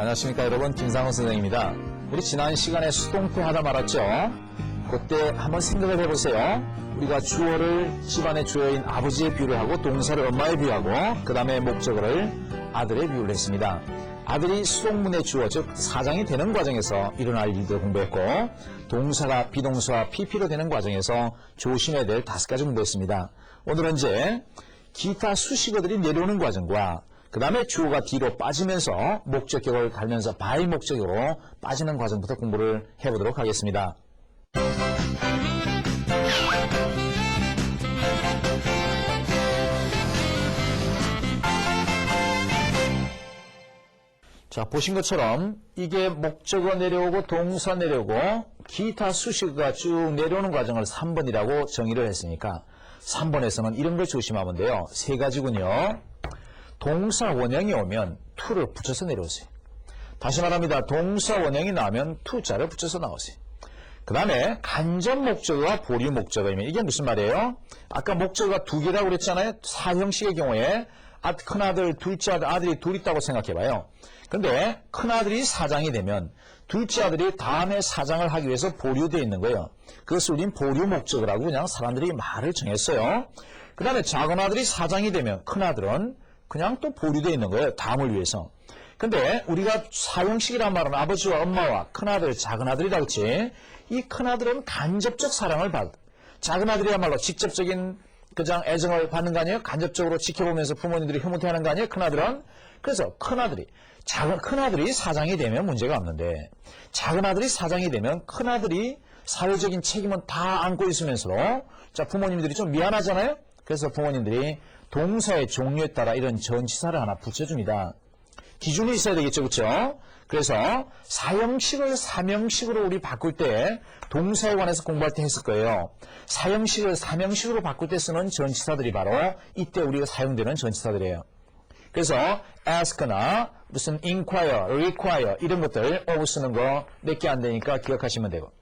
안녕하십니까 여러분, 김상훈 선생입니다. 우리 지난 시간에 수동태 하다 말았죠. 그때 한번 생각을 해보세요. 우리가 주어를 집안의 주어인 아버지의 비유를 하고 동사를 엄마의 비유하고 그 다음에 목적어를 아들의 비유를 했습니다. 아들이 수동문의 주어 즉 사장이 되는 과정에서 일어날 일들 공부했고, 동사가 비동사와 PP로 되는 과정에서 조심해야 될 5가지 공부했습니다. 오늘은 이제 기타 수식어들이 내려오는 과정과 그 다음에 주어가 뒤로 빠지면서 목적격을 달면서 by 목적으로 빠지는 과정부터 공부를 해보도록 하겠습니다. 자, 보신 것처럼 이게 목적어 내려오고 동사 내려오고 기타 수식어가 쭉 내려오는 과정을 3번이라고 정의를 했으니까 3번에서는 이런 걸 조심하면 돼요. 3가지군요. 동사 원형이 오면 to를 붙여서 내려오세요. 다시 말합니다. 동사 원형이 나오면 to자를 붙여서 나오세요. 그 다음에 간접 목적어와 보류 목적어이면 이게 무슨 말이에요? 아까 목적어가 2개라고 그랬잖아요. 사형식의 경우에 큰아들, 둘째 아들, 아들이 둘 있다고 생각해봐요. 근데 큰아들이 사장이 되면 둘째 아들이 다음에 사장을 하기 위해서 보류되어 있는 거예요. 그것을 우린 보류 목적어라고 그냥 사람들이 말을 정했어요. 그 다음에 작은아들이 사장이 되면 큰아들은 그냥 또 보류되어 있는 거예요. 다음을 위해서. 근데 우리가 사형식이란 말은 아버지와 엄마와 큰아들, 작은아들이라고 했지. 이 큰아들은 간접적 사랑을 받아. 작은아들이야말로 직접적인 그냥 애정을 받는 거 아니에요? 간접적으로 지켜보면서 부모님들이 흐뭇해하는 거 아니에요? 큰아들은. 그래서 큰아들이 사장이 되면 문제가 없는데 작은아들이 사장이 되면 큰아들이 사회적인 책임은 다 안고 있으면서 자, 부모님들이 좀 미안하잖아요? 그래서 부모님들이 동사의 종류에 따라 이런 전치사를 하나 붙여줍니다. 기준이 있어야 되겠죠, 그렇죠? 그래서 사형식을 삼형식으로 우리 바꿀 때 동사에 관해서 공부할 때 했을 거예요. 사형식을 삼형식으로 바꿀 때 쓰는 전치사들이 바로 이때 우리가 사용되는 전치사들이에요. 그래서 ask나 무슨 inquire, require 이런 것들 of 쓰는 거 몇 개 안 되니까 기억하시면 되고,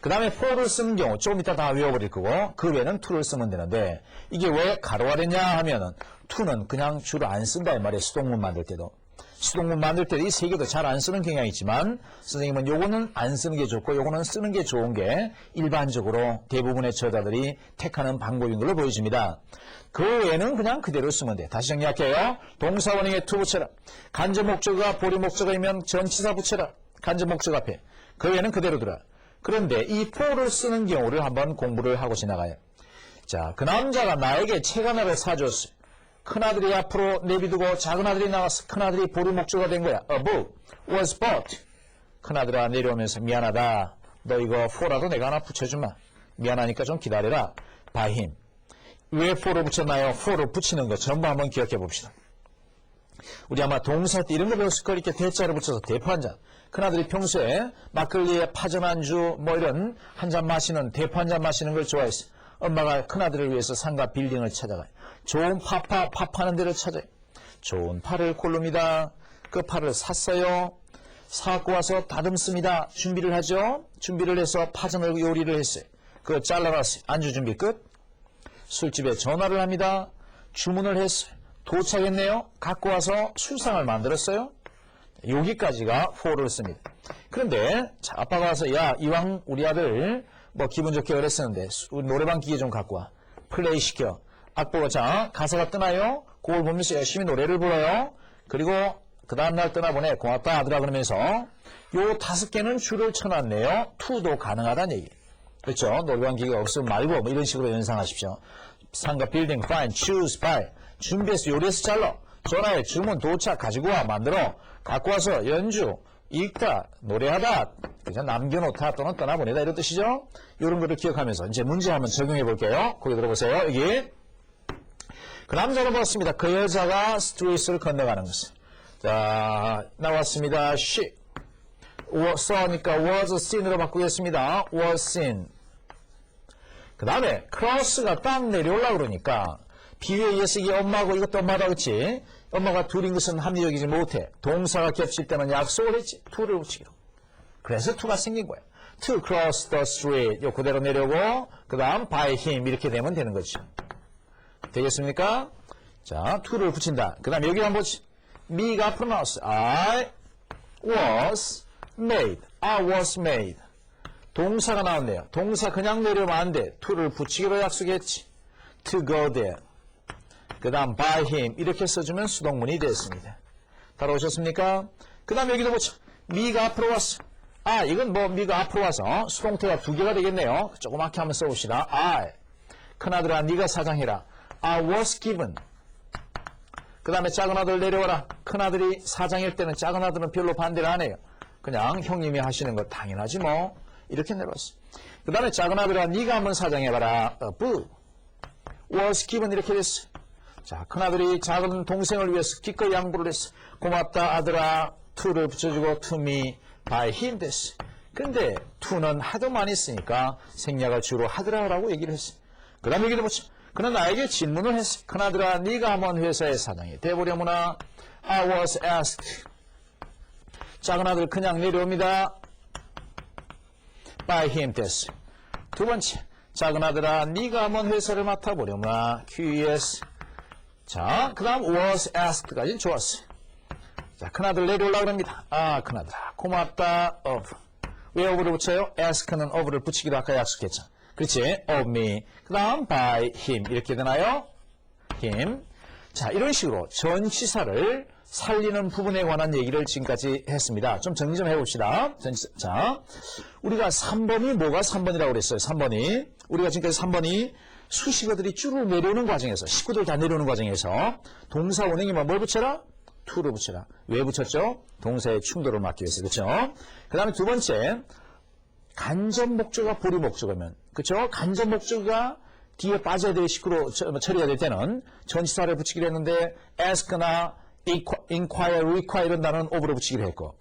그 다음에 for를 쓰는 경우 조금 이따 다 외워버릴 거고 그 외에는 to를 쓰면 되는데 이게 왜 가로가 됐냐 하면은 to는 그냥 주로 안 쓴다 이 말이에요. 수동문 만들 때도. 수동문 만들 때 이 세 개도 잘 안 쓰는 경향이 있지만 선생님은 요거는 안 쓰는 게 좋고 요거는 쓰는 게 좋은 게 일반적으로 대부분의 저자들이 택하는 방법인 걸로 보여집니다. 그 외에는 그냥 그대로 쓰면 돼. 다시 정리할게요. 동사 원형에 to 붙여라. 간접 목적어가 보류 목적어이면 전치사 붙여라. 간접 목적어 앞에. 그 외에는 그대로 두라. 그런데 이 for를 쓰는 경우를 한번 공부를 하고 지나가요. 자, 그 남자가 나에게 책 하나를 사줬어요. 큰아들이 앞으로 내비두고 작은아들이 나와서 큰아들이 보류 목적어가 된 거야. A book was bought. 큰아들아 내려오면서 미안하다. 너 이거 for라도 내가 하나 붙여주마. 미안하니까 좀 기다려라. by him. 왜 for를 붙였나요? for를 붙이는 거 전부 한번 기억해 봅시다. 우리 아마 동사 때 이런 거 배웠을 걸. 이렇게 대자를 붙여서 대파 한 잔. 큰아들이 평소에 막걸리에 파전 안주 뭐 이런 한 잔 마시는 대파 한 잔 마시는 걸 좋아했어요. 엄마가 큰아들을 위해서 상가 빌딩을 찾아가요. 좋은 파파는 데를 찾아요. 좋은 파를 고릅니다. 그 파를 샀어요. 사갖고 와서 다듬습니다. 준비를 하죠. 준비를 해서 파전을 요리를 했어요. 그거 잘라놨어요. 안주 준비 끝. 술집에 전화를 합니다. 주문을 했어요. 도착했네요. 갖고 와서 술상을 만들었어요. 여기까지가 for를 씁니다. 그런데 자, 아빠가 와서 야, 이왕 우리 아들 뭐 기분 좋게 그랬었는데 노래방 기계 좀 갖고 와. 플레이 시켜. 악보가 자 가사가 뜨나요? 그걸 보면서 열심히 노래를 불러요. 그리고 그 다음날 떠나보내. 고맙다 아들아 그러면서 요 5개는 줄을 쳐놨네요. to도 가능하다는 얘기. 그렇죠? 노래방 기계가 없으면 말고 뭐 이런 식으로 연상하십시오. 상가 빌딩 find choose buy. 준비해서 요리해서 잘라. 전화해 주문 도착 가지고 와 만들어. 갖고 와서 연주 읽다 노래하다 그냥 남겨놓다 또는 떠나보내다 이런 뜻이죠. 이런 거를 기억하면서 이제 문제 한번 적용해 볼게요. 거기 들어보세요. 여기 그 남자는 봤습니다. 그 여자가 스트리트를 건너가는 것을. 자 나왔습니다. she saw니까 was seen으로 바꾸겠습니다. was seen. 그 다음에 cross가 딱 내려오려고 그러니까 비유에 의해서 이게 엄마고 이것도 엄마다 그렇지. 엄마가 둘인 것은 합리적이지 못해. 동사가 겹칠 때는 약속을 했지. to를 붙이기로. 그래서 to가 생긴 거야. to cross the street. 요 그대로 내려오고 그 다음 by him 이렇게 되면 되는 거죠. 되겠습니까? 자, to를 붙인다. 그 다음 여기 한번 me가 앞으로 나왔어. I was made. was made. 동사가 나왔네요. 동사 그냥 내려오면 안 돼. to를 붙이기로 약속했지. to go there. 그 다음 by him 이렇게 써주면 수동문이 됐습니다. 따라오셨습니까? 그 다음 여기도 보자. 미가 앞으로 왔어. 이건 뭐 미가 앞으로 와서 수동태가 두 개가 되겠네요. 조그맣게 한번 써봅시다. 큰아들아 네가 사장해라. I was given. 그 다음에 작은 아들 내려와라. 큰아들이 사장일 때는 작은 아들은 별로 반대를 안 해요. 그냥 형님이 하시는 거 당연하지 뭐. 이렇게 내려왔어. 그 다음에 작은 아들아 네가 한번 사장해봐라. was given 이렇게 됐어. 자, 큰아들이 작은 동생을 위해서 기꺼이 양보를 했어. 고맙다 아들아. to를 붙여주고 to me by him 됐어. 근데 to는 하도 많이 쓰니까 생략을 주로 하더라라고 얘기를 했어. 그 다음에 여기도 보자. 그는 나에게 질문을 했어. 큰아들아 네가 한번 회사의 사장이 돼보려무나. I was asked. 작은 아들 그냥 내려옵니다. by him 됐어. 두 번째. 작은 아들아 네가 한번 회사를 맡아보려무나. QES. 자, 그 다음 was asked까지는 좋았어. 자, 큰아들 내려오려고 합니다. 큰아들아 고맙다. of. 왜 of를 붙여요? ask는 of를 붙이기로 아까 약속했죠. 그렇지? of me. 그 다음 by him. 이렇게 되나요? him. 자, 이런 식으로 전치사를 살리는 부분에 관한 얘기를 지금까지 했습니다. 좀 정리 좀 해봅시다. 자, 우리가 3번이 뭐가 3번이라고 그랬어요? 3번이. 우리가 지금까지 3번이 수식어들이 쭈르 내려오는 과정에서, 식구들 다 내려오는 과정에서 동사 원형이면 뭘 붙여라? to를 붙여라. 왜 붙였죠? 동사의 충돌을 막기 위해서. 그렇죠? 그 다음에 두 번째, 간접 목적어가 보리 목적어면, 그렇죠? 간접 목적어가 뒤에 빠져야 될 식구로 처리가 될 때는 전치사를 붙이기로 했는데 ask나 inquire, require 이런 단어는 of로 붙이기로 했고,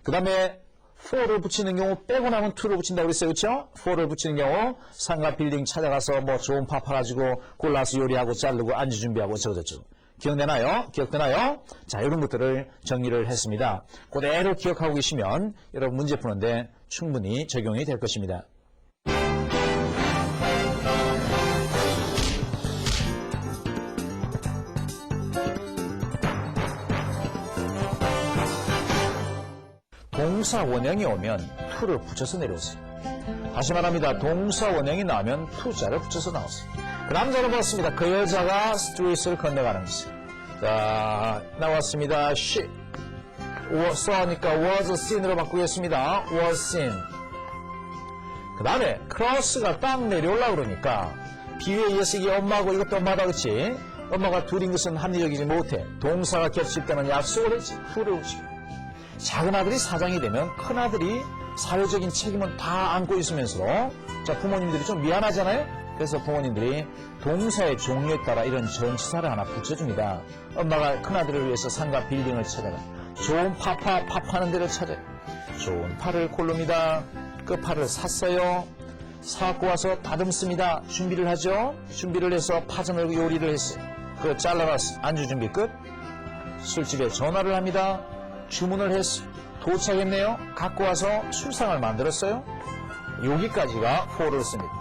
그 다음에 for를 붙이는 경우 빼고 나면 to를 붙인다고 그랬어요. 그렇죠? for를 붙이는 경우 상가 빌딩 찾아가서 뭐 좋은 파 팔아주고 골라서 요리하고 자르고 안주 준비하고 저저저. 기억되나요? 기억되나요? 자, 이런 것들을 정리를 했습니다. 그대로 기억하고 계시면 여러분 문제 푸는데 충분히 적용이 될 것입니다. 동사 원형이 오면 to를 붙여서 내려오세요. 다시 말합니다. 동사 원형이 나오면 to자를 붙여서 나왔어요. 그 남자를 봤습니다. 그 여자가 스트릿을 건너가는 것이. 자, 나왔습니다. she. saw니까 was seen으로 바꾸겠습니다. was seen. 그 다음에 cross가 딱 내려오려고 그러니까 비유에 의해서 이게 엄마고 이것도 엄마다 그치? 엄마가 둘인 것은 합리적이지 못해. 동사가 겹칠 때는 약속을 했지. who를 붙이고. 작은 아들이 사장이 되면 큰 아들이 사회적인 책임을 다 안고 있으면서도 자, 부모님들이 좀 미안하잖아요? 그래서 부모님들이 동사의 종류에 따라 이런 전치사를 하나 붙여줍니다. 엄마가 큰아들을 위해서 상가 빌딩을 찾아가. 좋은 파파는 데를 찾아요. 좋은 파를 고릅니다. 그 파를 샀어요. 사갖고 와서 다듬습니다. 준비를 하죠. 준비를 해서 파전을 요리를 했어요. 그거 잘라놨어. 안주 준비 끝. 술집에 전화를 합니다. 주문을 했어. 도착했네요. 갖고 와서 술상을 만들었어요. 여기까지가 for를 씁니다.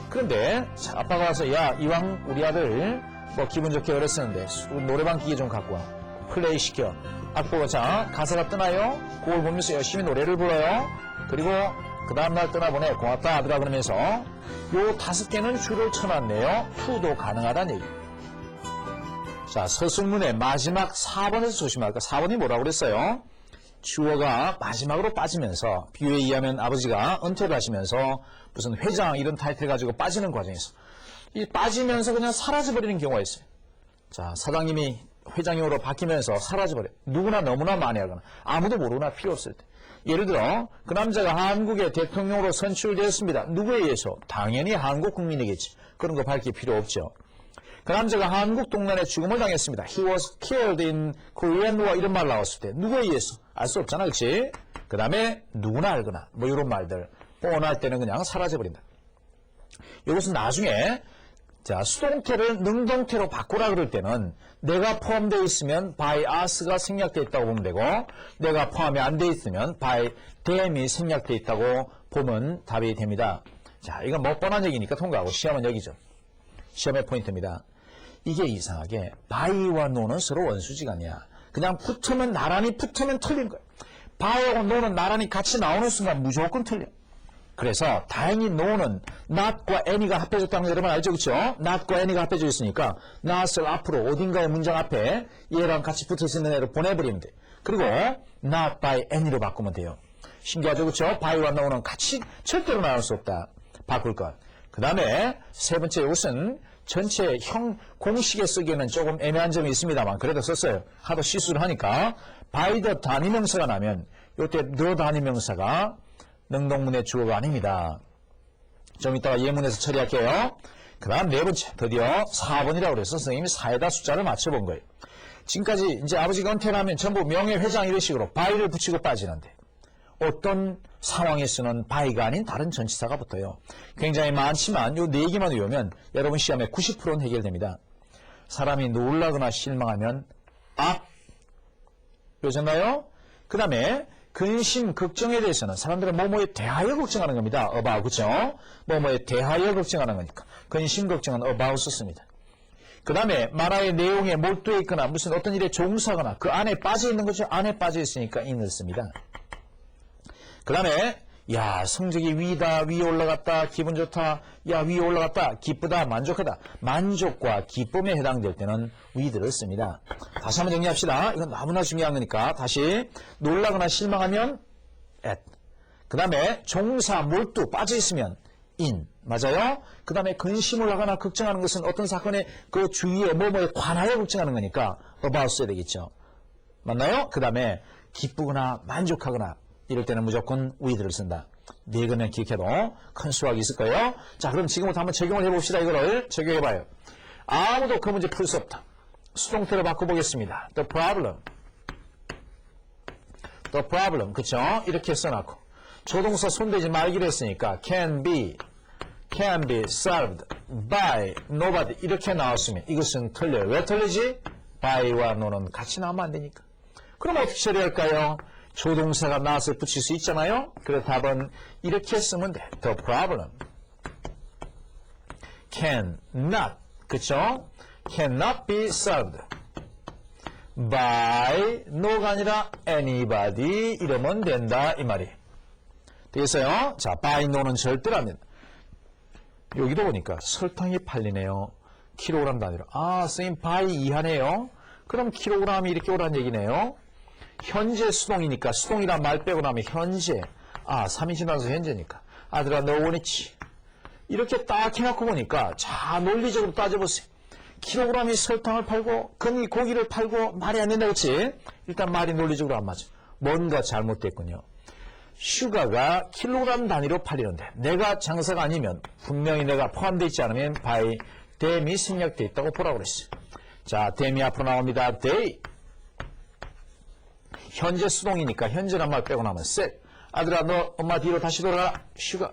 그런데 아빠가 와서 야 이왕 우리 아들 뭐 기분 좋게 그랬었는데 노래방 기계 좀 갖고 와. 플레이 시켜. 악보가 자 가사가 뜨나요? 그걸 보면서 열심히 노래를 불러요. 그리고 그 다음날 떠나보내. 고맙다 아들아 그러면서 요 5개는 줄을 쳐놨네요. to도 가능하다는 얘기. 자, 서술문의 마지막 4번에서 조심할까? 4번이 뭐라고 그랬어요? 주어가 마지막으로 빠지면서 비유에 의하면 아버지가 은퇴를 하시면서 무슨 회장 이런 타이틀 가지고 빠지는 과정에서 이 빠지면서 그냥 사라져버리는 경우가 있어요. 자, 사장님이 회장님으로 바뀌면서 사라져버려요. 누구나 너무나 많이 하거나 아무도 모르거나 필요 없을 때. 예를 들어 그 남자가 한국의 대통령으로 선출되었습니다. 누구에 의해서? 당연히 한국 국민이겠지. 그런 거 밝힐 필요 없죠. 그 남자가 한국 동란에 죽음을 당했습니다. He was killed in Korean War 이런 말 나왔을 때 누구에 의해서? 알 수 없잖아, 그렇지? 그 다음에 누구나 알거나 뭐 이런 말들 뻔할 때는 그냥 사라져버린다. 이것은 나중에 자 수동태를 능동태로 바꾸라 그럴 때는 내가 포함되어 있으면 by us가 생략되어 있다고 보면 되고 내가 포함이 안 되어 있으면 by them이 생략되어 있다고 보면 답이 됩니다. 자, 이건 뭐 뻔한 얘기니까 통과하고 시험은 여기죠. 시험의 포인트입니다. 이게 이상하게 by와 no는 서로 원수지간이야. 그냥 붙으면 나란히 붙으면 틀린 거야. by하고 no는 나란히 같이 나오는 순간 무조건 틀려. 그래서 다행히 no는 not과 any가 합해졌다는 거 여러분 알죠? 그렇죠? not과 any가 합해져 있으니까 not을 앞으로 어딘가의 문장 앞에 얘랑 같이 붙어서 있는 애를 보내버리면 돼. 그리고 not by any로 바꾸면 돼요. 신기하죠? 그렇죠? by와 no는 같이 절대로 나올 수 없다. 바꿀 것. 그 다음에 세 번째 이것은 전체 공식에 쓰기에는 조금 애매한 점이 있습니다만 그래도 썼어요. 하도 실수를 하니까 by the 단위명사가 나면 이때 the 단위명사가 능동문의 주어가 아닙니다. 좀 이따가 예문에서 처리할게요. 그 다음 네 번째 드디어 4번이라고 그래서 선생님이 4에다 숫자를 맞춰본 거예요. 지금까지 이제 아버지가 은퇴를 하면 전부 명예회장 이런 식으로 by를 붙이고 빠지는데 어떤 상황에 쓰는 by가 아닌 다른 전치사가 붙어요. 굉장히 많지만 요 4개만 외우면 여러분 시험에 90%는 해결됩니다. 사람이 놀라거나 실망하면 그러셨나요? 그 다음에 근심, 걱정에 대해서는 사람들은 뭐뭐에 대하여 걱정하는 겁니다. about, 그렇죠? 뭐뭐에 대하여 걱정하는 거니까 근심, 걱정은 about 썼습니다. 그 다음에 말하의 내용에 몰두해 있거나 무슨 어떤 일에 종사하거나 그 안에 빠져 있는 거죠. 안에 빠져 있으니까 in을 씁니다. 그 다음에 야 성적이 위다, 위에 올라갔다, 기분 좋다, 야 위에 올라갔다, 기쁘다, 만족하다. 만족과 기쁨에 해당될 때는 with를 씁니다. 다시 한번 정리합시다. 이건 너무나 중요한 거니까 다시 놀라거나 실망하면 at. 그 다음에 종사, 몰두 빠져있으면 in. 맞아요? 그 다음에 근심을 하거나 걱정하는 것은 어떤 사건의 그 주위에 뭐뭐에 관하여 걱정하는 거니까 about 써야 되겠죠. 맞나요? 그 다음에 기쁘거나 만족하거나 이럴 때는 무조건 with를 쓴다. 네 개만 기억해도 큰 수확이 있을 거예요. 자, 그럼 지금부터 한번 적용을 해봅시다. 이거를 적용해봐요. 아무도 그 문제 풀 수 없다. 수동태로 바꿔보겠습니다. The problem. 그쵸? 이렇게 써놨고 조동사 손대지 말기로 했으니까 can be solved by nobody 이렇게 나왔으면 이것은 틀려요. 왜 틀리지? by와 no는 같이 나오면 안 되니까. 그럼 어떻게 처리할까요? 조동사가 not을 붙일 수 있잖아요. 그래서 답은 이렇게 쓰면 돼. The problem cannot, 그쵸? cannot be solved by no가 아니라 anybody 이러면 된다 이 말이 되겠어요? 자, by no는 절대로 안 된다. 여기도 보니까 설탕이 팔리네요. 킬로그램 단위로. 아, 선생님 by 이하네요. 그럼 킬로그램이 이렇게 오란 얘기네요. 현재 수동이니까 수동이란 말 빼고 나면 현재. 아, 3이 지나서 현재니까. 아들아 너 원했지. 이렇게 딱 해갖고 보니까 자 논리적으로 따져보세요. 킬로그램이 설탕을 팔고 고기를 팔고 말이 안 된다 그렇지? 일단 말이 논리적으로 안 맞아. 뭔가 잘못됐군요. 슈가가 킬로그램 단위로 팔리는데 내가 장사가 아니면 분명히 내가 포함되어 있지 않으면 by 댐이 생략되어 있다고 보라고 그랬어요. 자, 댐이 앞으로 나옵니다. they. 현재 수동이니까 현재란 말 빼고 나면 set. 아들아 너 엄마 뒤로 다시 돌아라. 슈가.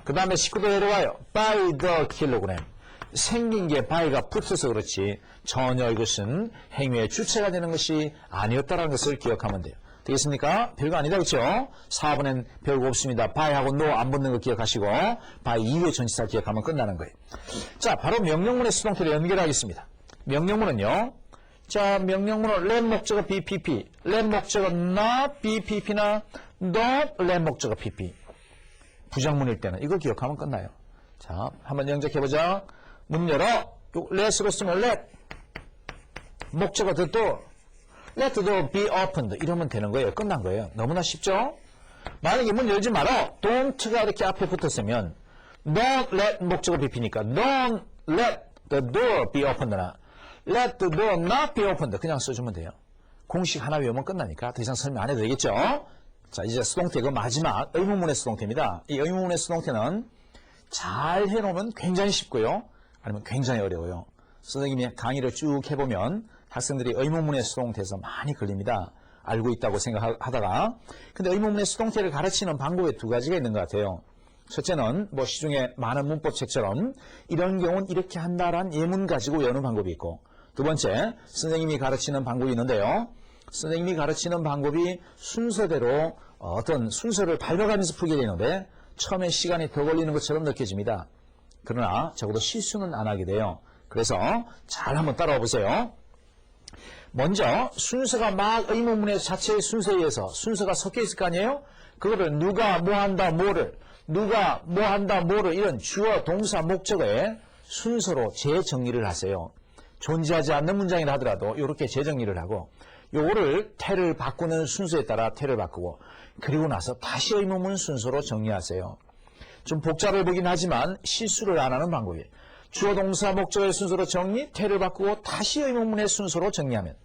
그 다음에 식구도 내려와요. by the kilogram. 생긴 게 by가 붙어서 그렇지 전혀 이것은 행위의 주체가 되는 것이 아니었다는 것을 기억하면 돼요. 되겠습니까? 별거 아니다 그렇죠? 4번엔 별거 없습니다. by하고 no 안 붙는 거 기억하시고 by 이후의 전치사 기억하면 끝나는 거예요. 자, 바로 명령문의 수동태를 연결하겠습니다. 명령문은요. 자, 명령문은 let 목적어 BPP, let 목적어 not BPP나 not let 목적어 PP. 부정문일 때는 이거 기억하면 끝나요. 자, 한번 영작해보자. 문 열어. let으로 쓰면 let. 목적어 the door. let the door be opened. 이러면 되는 거예요. 끝난 거예요. 너무나 쉽죠? 만약에 문 열지 말아. don't가 이렇게 앞에 붙었으면 don't let 목적어 BP니까 don't let the door be opened나 let the door not be opened. 그냥 써주면 돼요. 공식 하나 외우면 끝나니까 더 이상 설명 안 해도 되겠죠? 자, 이제 수동태 그 마지막 의문문의 수동태입니다. 이 의문문의 수동태는 잘 해놓으면 굉장히 쉽고요. 아니면 굉장히 어려워요. 선생님이 강의를 쭉 해보면 학생들이 의문문의 수동태에서 많이 걸립니다. 알고 있다고 생각하다가. 근데 의문문의 수동태를 가르치는 방법에 두 가지가 있는 것 같아요. 첫째는 뭐 시중에 많은 문법책처럼 이런 경우는 이렇게 한다라는 예문 가지고 외우는 방법이 있고, 두 번째 선생님이 가르치는 방법이 있는데요. 선생님이 가르치는 방법이 순서대로 어떤 순서를 밟아가면서 풀게 되는데 처음에 시간이 더 걸리는 것처럼 느껴집니다. 그러나 적어도 실수는 안 하게 돼요. 그래서 잘 한번 따라와 보세요. 먼저 순서가 막 의문문의 자체의 순서에 의해서 순서가 섞여 있을 거 아니에요? 그거를 누가 뭐 한다 뭐를 누가 뭐 한다 뭐를 이런 주어 동사 목적어의 순서로 재정리를 하세요. 존재하지 않는 문장이라 하더라도 이렇게 재정리를 하고 요거를 태를 바꾸는 순서에 따라 태를 바꾸고 그리고 나서 다시 의문문 순서로 정리하세요. 좀 복잡해 보긴 하지만 실수를 안 하는 방법이에요. 주어 동사 목적어의 순서로 정리, 태를 바꾸고 다시 의문문의 순서로 정리하면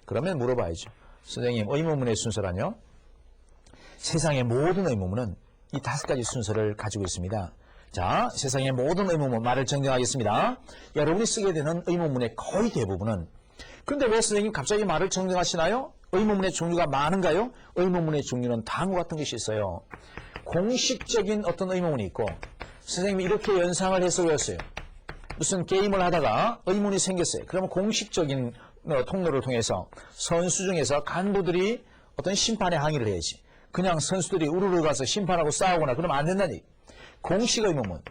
그러면 물어봐야죠. 선생님 의문문의 순서라뇨? 세상의 모든 의문문은 이 5가지 순서를 가지고 있습니다. 자, 세상의 모든 의문문 말을 정정하겠습니다. 여러분이 쓰게 되는 의문문의 거의 대부분은 근데 왜 선생님 갑자기 말을 정정하시나요? 의문문의 종류가 많은가요? 의문문의 종류는 다음과 같은 것이 있어요. 공식적인 어떤 의문문이 있고 선생님이 이렇게 연상을 해서 외웠어요. 무슨 게임을 하다가 의문이 생겼어요. 그러면 공식적인 통로를 통해서 선수 중에서 간부들이 어떤 심판에 항의를 해야지. 그냥 선수들이 우르르 가서 심판하고 싸우거나 그러면 안 된다니. 공식 의문문,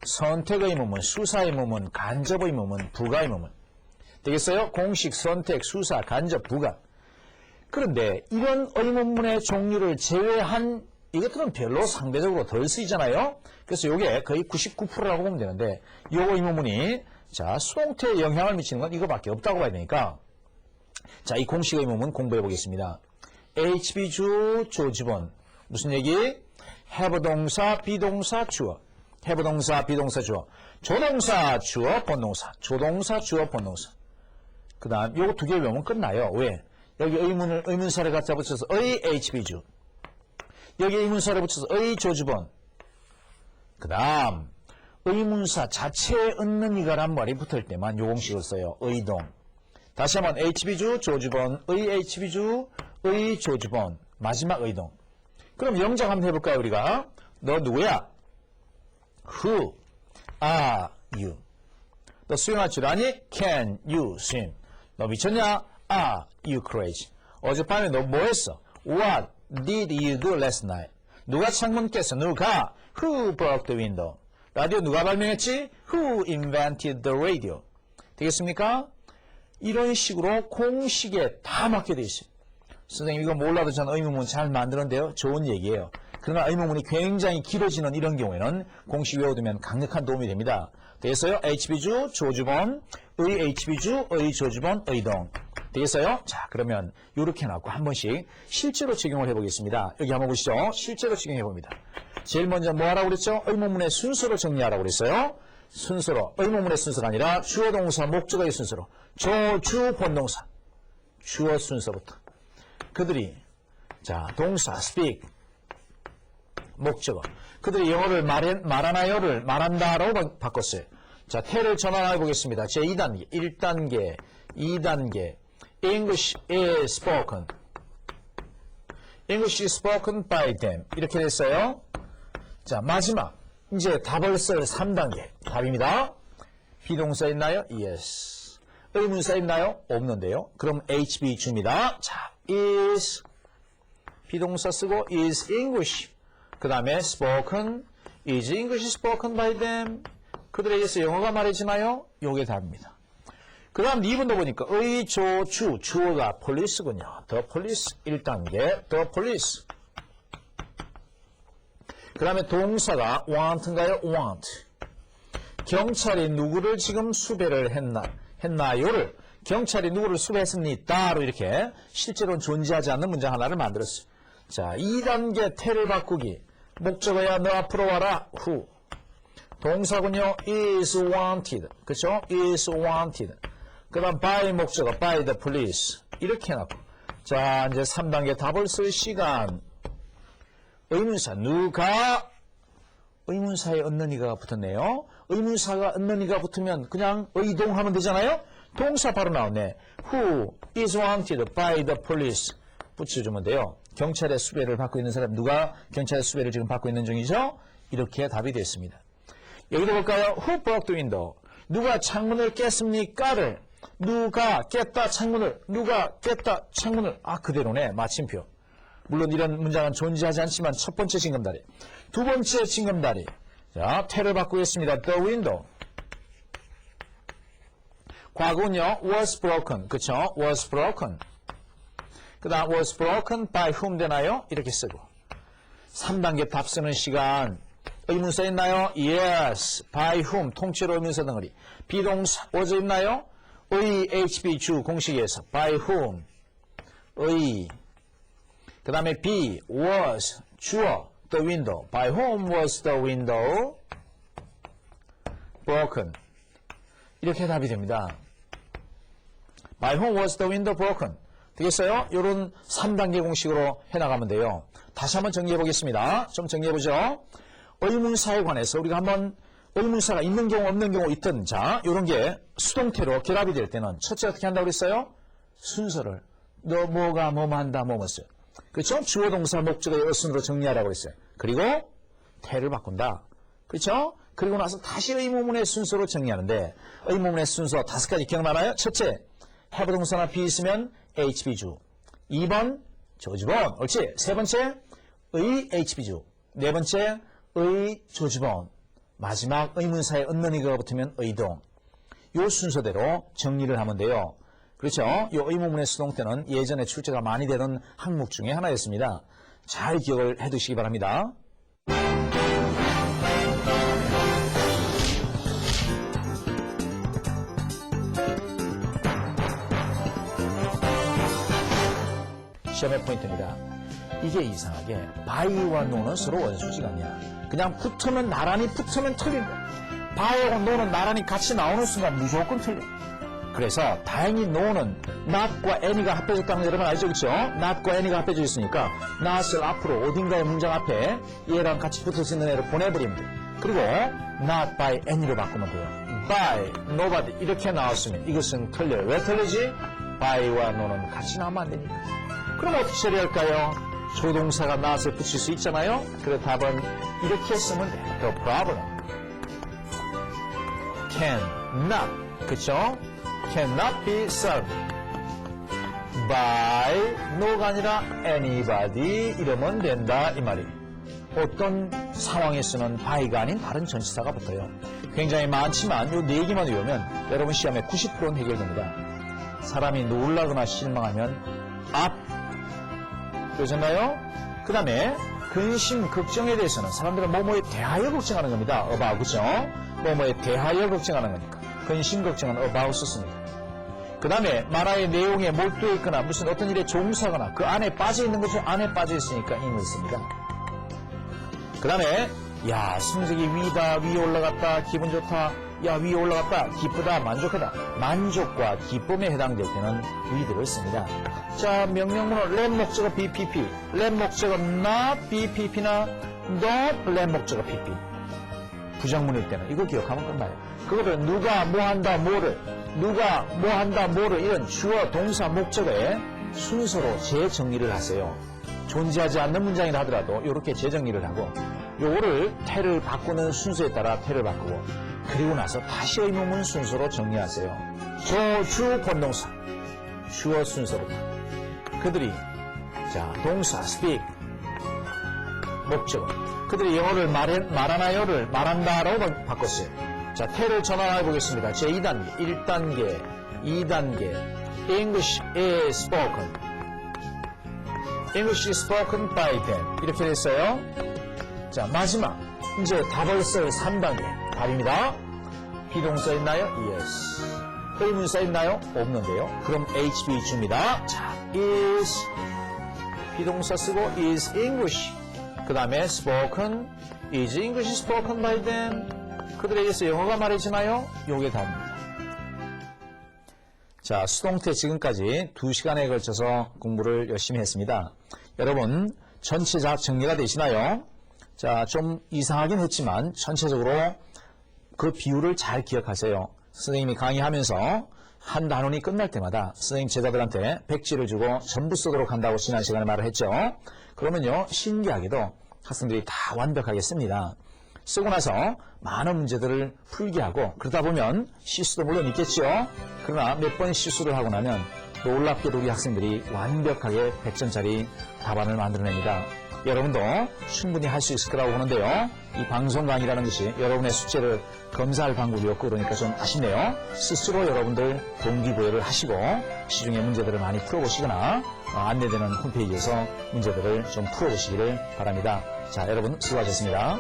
선택 의문문, 수사 의문문, 간접 의문문, 부가 의문문. 되겠어요? 공식, 선택, 수사, 간접, 부가. 그런데 이런 의문문의 종류를 제외한 이것들은 별로 상대적으로 덜 쓰이잖아요. 그래서 이게 거의 99%라고 보면 되는데 이 의문문이 자 수동태에 영향을 미치는 건 이거밖에 없다고 봐야 되니까 자, 이 공식 의문문 공부해 보겠습니다. HB주 조지본 무슨 얘기? have 동사, 비동사, 주어. have 동사, 비동사, 주어. 조동사, 주어, 본동사. 조동사, 주어, 본동사. 그 다음 요거 2개 외우면 끝나요. 왜? 여기 의문사를 갖다 붙여서 의 HB주. 여기 의문사를 붙여서 의 조주본. 그 다음 의문사 자체에 얻는 이가란 말이 붙을 때만 요 공식을 써요. 의동. 다시 한번 HB주 조주본 의 HB주 의 조주본 마지막 의동. 그럼 영작 한번 해볼까요 우리가? 너 누구야? Who are you? 너 수영할 줄 아니? Can you swim? 너 미쳤냐? Are you crazy? 어젯밤에 너 뭐 했어? What did you do last night? 누가 창문 깼어? 누가? Who broke the window? 라디오 누가 발명했지? Who invented the radio? 되겠습니까? 이런 식으로 공식에 다 맞게 돼 있어요. 선생님 이거 몰라도 저는 의문문 잘 만드는데요. 좋은 얘기예요. 그러나 의문문이 굉장히 길어지는 이런 경우에는 공식 외워두면 강력한 도움이 됩니다. 되겠어요? HB주, 조주본, 의 HB주, 의 조주본, 의동. 되겠어요? 자, 그러면 이렇게 해놓고 한 번씩 실제로 적용을 해보겠습니다. 여기 한번 보시죠. 실제로 적용해봅니다. 제일 먼저 뭐 하라고 그랬죠? 의문문의 순서로 정리하라고 그랬어요. 순서로, 의문문의 순서가 아니라 주어, 동사, 목적어의 순서로. 조주, 본동사. 주어 순서부터. 그들이, 자, 동사, speak. 목적어. 그들이 영어를 말하나요를 말한다라고 바꿨어요. 자, 태를 전환해 보겠습니다. 제2단계, 1단계, 2단계. English is spoken. English is spoken by them. 이렇게 됐어요. 자, 마지막. 이제 답을 쓸 3단계. 답입니다. 비동사 있나요? Yes. 의문사 있나요? 없는데요. 그럼 HB 줍니다. 자, is. 비동사 쓰고 is English. 그 다음에 spoken. Is English spoken by them? 그들에게서 영어가 말해지나요? 요게 답입니다. 그 다음 2번도 보니까 의, 조, 주, 주어가 police군요. The police 1단계 the police. 그 다음에 동사가 want인가요? want. 경찰이 누구를 지금 수배를 했나요를 경찰이 누구를 수배했습니다로 이렇게 실제로는 존재하지 않는 문장 하나를 만들었어요. 자, 2단계 태를 바꾸기. 목적어야 너 앞으로 와라. who. 동사군요. is wanted. 그쵸? is wanted. 그 다음 by 목적어 by the police. 이렇게 해놨고. 자, 이제 3단계 답을 쓸 시간. 의문사 누가 의문사에 얻는 이가 붙었네요. 의문사가 얻는 이가 붙으면 그냥 의동하면 되잖아요. 동사 바로 나오네. Who is wanted by the police. 붙여주면 돼요. 경찰의 수배를 받고 있는 사람 누가 경찰의 수배를 지금 받고 있는 중이죠? 이렇게 답이 됐습니다. 여기도 볼까요? Who broke the window? 누가 창문을 깼습니까를 누가 깼다 창문을 누가 깼다 창문을 그대로네. 마침표. 물론 이런 문장은 존재하지 않지만 첫 번째 징검다리. 두 번째 징검다리. 자, 태를 바꾸겠습니다. The window. 과거는요, was broken. 그쵸? was broken. 그 다음, was broken by whom 되나요? 이렇게 쓰고. 3단계 답 쓰는 시간. 의문사 있나요? Yes. by whom. 통째로 의문사 덩어리. 비동사 was 있나요? 의 HB 주 공식에서 by whom. 의. 그 다음에 be was 주어 the window. by whom was the window broken. 이렇게 답이 됩니다. by whom was the window broken. 되겠어요? 이런 3단계 공식으로 해나가면 돼요. 다시 한번 정리해 보겠습니다. 좀 정리해 보죠. 의문사에 관해서 우리가 한번 의문사가 있는 경우 없는 경우 있던 자 이런 게 수동태로 결합이 될 때는 첫째 어떻게 한다고 그랬어요? 순서를 너 뭐가 뭐뭐 한다 뭐뭐 써요. 그렇죠? 주어 동사 목적의 어순으로 정리하라고 했어요. 그리고 태를 바꾼다. 그렇죠? 그리고 나서 다시 의문문의 순서로 정리하는데 의문문의 순서 5가지 기억나나요? 첫째, have 동사나 be 있으면 HB주. 2번, 조주번. 옳지? 세 번째, 의 HB주. 네 번째, 의 조주번. 마지막 의문사에 엇는이가 붙으면 의동. 요 순서대로 정리를 하면 돼요. 그렇죠? 요 의문문의 수동태는 예전에 출제가 많이 되던 항목 중에 하나였습니다. 잘 기억을 해두시기 바랍니다. 시험의 포인트입니다. 이게 이상하게 by와 no는 서로 원수지가 아니야. 그냥 붙으면 나란히 붙으면 틀린 거야. by하고 no는 나란히 같이 나오는 순간 무조건 틀려. 그래서 다행히 no는 not과 any가 합해졌다는 거 여러분 알죠? 그렇죠? not과 any가 합해져 있으니까 not을 앞으로 어딘가의 문장 앞에 얘랑 같이 붙어서 있는 애를 보내버리면 돼. 그리고 not by any로 바꾸면 돼요. by, nobody 이렇게 나왔으면 이것은 틀려요. 왜 틀리지? by와 no는 같이 나오면 안 되니까. 그럼 어떻게 처리할까요? 조동사가 not을 붙일 수 있잖아요? 그래서 답은 이렇게 쓰면 돼요. The problem cannot, 그쵸? cannot be solved by no가 아니라 anybody 이러면 된다 이 말이에요. 어떤 상황에 쓰는 by가 아닌 다른 전치사가 붙어요. 굉장히 많지만 이 4개만 외우면 여러분 시험에 90%는 해결됩니다. 사람이 놀라거나 실망하면 up 그러셨나요? 그 다음에 근심, 걱정에 대해서는 사람들은 뭐뭐에 대하여 걱정하는 겁니다. about, 그죠? 뭐뭐에 대하여 걱정하는 거니까. 근심, 걱정은 about 썼습니다. 그 다음에 만화의 내용에 몰두해 있거나 무슨 어떤 일에 종사하거나 그 안에 빠져 있는 것이 안에 빠져 있으니까 in을 씁니다. 그 다음에 야 성적이 위다, 위에 올라갔다, 기분 좋다, 야 위에 올라갔다, 기쁘다, 만족하다. 만족과 기쁨에 해당될 때는 with를 씁니다. 자, 명령문은 let 목적어 BPP, let 목적어 not BPP나 not let 목적어 PP. 부정문일 때는 이거 기억하면 끝나요. 그거를 누가 뭐 한다 뭐를, 누가 뭐 한다 뭐를 이런 주어 동사 목적어의 순서로 재정리를 하세요. 존재하지 않는 문장이라 하더라도 이렇게 재정리를 하고 요거를 태를 바꾸는 순서에 따라 태를 바꾸고 그리고 나서 다시 의문문 순서로 정리하세요. 주 권동사 주어 순서로 그들이 자 동사 speak 목적어 그들이 영어를 말하나요를 말한다라고 바꿨어요. 자 태를 전환해 보겠습니다. 제2단계 1단계 2단계 English is spoken English is spoken by them 이렇게 됐어요. 자 마지막 이제 답을 쓸 3단계 답입니다. 비동사 있나요? Yes. 의문사 있나요? 없는데요. 그럼 HB 줍니다. 자, is 비동사 쓰고 is English. 그 다음에 spoken is English spoken by them. 그들에게서 영어가 말해지나요? 요게 답입니다. 자, 수동태 지금까지 2시간에 걸쳐서 공부를 열심히 했습니다. 여러분 전체 자 정리가 되시나요? 자, 좀 이상하긴 했지만 전체적으로 그 비율을 잘 기억하세요. 선생님이 강의하면서 한 단원이 끝날 때마다 선생님 제자들한테 백지를 주고 전부 쓰도록 한다고 지난 시간에 말을 했죠. 그러면요 신기하게도 학생들이 다 완벽하게 씁니다. 쓰고 나서 많은 문제들을 풀게 하고 그러다 보면 실수도 물론 있겠죠. 그러나 몇 번 실수를 하고 나면 놀랍게도 우리 학생들이 완벽하게 100점짜리 답안을 만들어냅니다. 여러분도 충분히 할 수 있을 거라고 보는데요. 이 방송 강의라는 것이 여러분의 숙제를 검사할 방법이 없고 그러니까 좀 아쉽네요. 스스로 여러분들 동기부여를 하시고 시중의 문제들을 많이 풀어보시거나 안내되는 홈페이지에서 문제들을 좀 풀어보시기를 바랍니다. 자, 여러분 수고하셨습니다.